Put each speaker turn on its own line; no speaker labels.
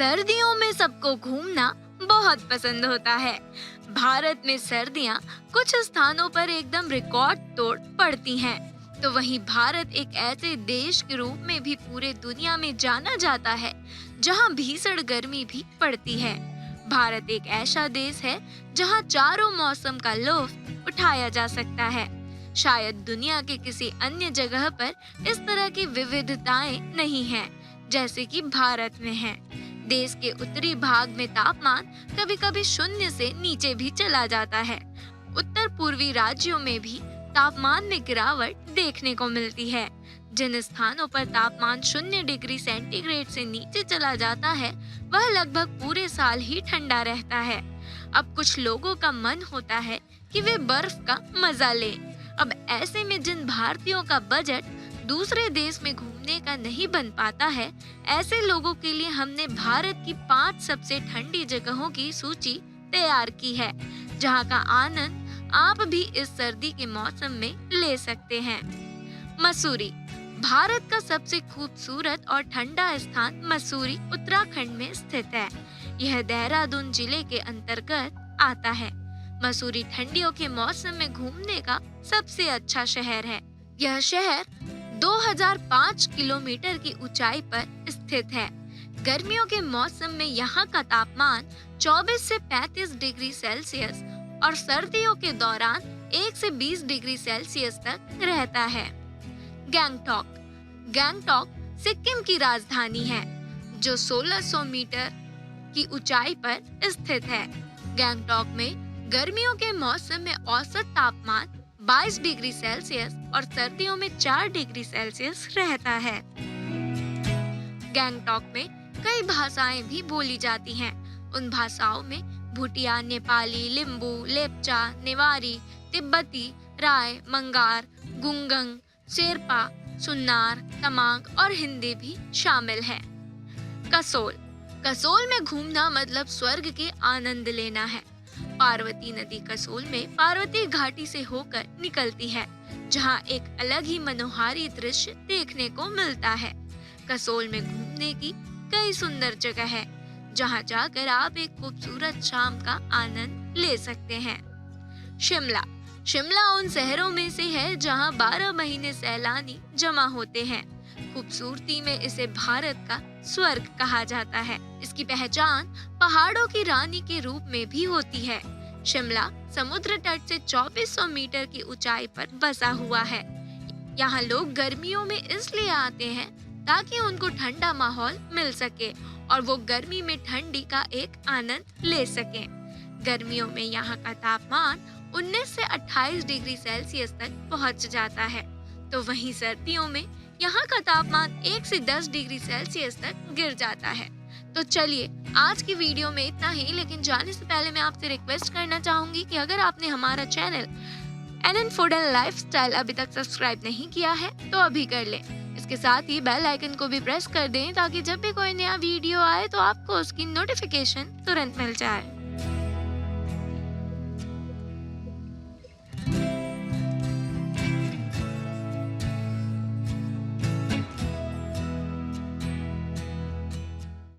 सर्दियों में सबको घूमना बहुत पसंद होता है। भारत में सर्दियां कुछ स्थानों पर एकदम रिकॉर्ड तोड़ पड़ती हैं। तो वहीं भारत एक ऐसे देश के रूप में भी पूरे दुनिया में जाना जाता है जहां भीषण गर्मी भी पड़ती है। भारत एक ऐसा देश है जहां चारों मौसम का लुत्फ उठाया जा सकता है। शायद दुनिया के किसी अन्य जगह पर इस तरह की विविधताएं नहीं हैं, जैसे कि भारत में है। देश के उत्तरी भाग में तापमान कभी-कभी शून्य से नीचे भी चला जाता है। उत्तर पूर्वी राज्यों में भी तापमान में गिरावट देखने को मिलती है। जिन स्थानों पर तापमान 0 डिग्री सेंटीग्रेड से नीचे चला जाता है, वह लगभग पूरे साल ही ठंडा रहता है। अब कुछ लोगों का मन होता है कि वे बर्फ का मजा लें। अब ऐसे में जिन भारतीयों का बजट दूसरे देश में घूमने का नहीं बन पाता है, ऐसे लोगों के लिए हमने भारत की 5 सबसे ठंडी जगहों की सूची तैयार की है, जहां का आनंद आप भी इस सर्दी के मौसम में ले सकते हैं। मसूरी भारत का सबसे खूबसूरत और ठंडा स्थान मसूरी उत्तराखंड में स्थित है। यह देहरादून जिले के अंतर्गत आता है। मसूरी ठंडियों के मौसम में घूमने का सबसे अच्छा शहर है। यह शहर 2005 किलोमीटर की ऊंचाई पर स्थित है। गर्मियों के मौसम में यहाँ का तापमान 24 से 35 डिग्री सेल्सियस और सर्दियों के दौरान 1 से 20 डिग्री सेल्सियस तक रहता है। गैंगटॉक सिक्किम की राजधानी है, जो 1600 मीटर की ऊंचाई पर स्थित है। गैंगटॉक में गर्मियों के मौसम में औसत तापमान 22 डिग्री सेल्सियस और सर्दियों में 4 डिग्री सेल्सियस रहता है। गैंगटॉक में कई भाषाएं भी बोली जाती हैं। उन भाषाओं में भूटिया, नेपाली, लिम्बू, लेप्चा, नेवारी, तिब्बती, राय, मंगार, गुंगंग, शेरपा, सुन्नार, तमांग और हिंदी भी शामिल है। कसोल में घूमना मतलब स्वर्ग के आनंद लेना है। पार्वती नदी कसोल में पार्वती घाटी से होकर निकलती है, जहां एक अलग ही मनोहारी दृश्य देखने को मिलता है। कसोल में घूमने की कई सुंदर जगह है, जहां जाकर आप एक खूबसूरत शाम का आनंद ले सकते हैं। शिमला उन शहरों में से है जहां 12 महीने सैलानी जमा होते हैं। खूबसूरती में इसे भारत का स्वर्ग कहा जाता है। इसकी पहचान पहाड़ों की रानी के रूप में भी होती है। शिमला समुद्र तट से 2400 मीटर की ऊंचाई पर बसा हुआ है। यहाँ लोग गर्मियों में इसलिए आते हैं ताकि उनको ठंडा माहौल मिल सके और वो गर्मी में ठंडी का एक आनंद ले सकें। गर्मियों में यहाँ का तापमान 19 से 28 डिग्री सेल्सियस तक पहुँच जाता है, तो वहीं सर्दियों में यहाँ का तापमान 1 से 10 डिग्री सेल्सियस तक गिर जाता है। तो चलिए, आज की वीडियो में इतना ही, लेकिन जाने से पहले मैं आपसे रिक्वेस्ट करना चाहूंगी कि अगर आपने हमारा channel NN food and lifestyle अभी तक सब्सक्राइब नहीं किया है तो अभी कर लें। इसके साथ ही बेल आइकन को भी प्रेस कर दें ताकि जब भी कोई नया वीडियो आए तो आपको उसकी नोटिफिकेशन तुरंत मिल जाए।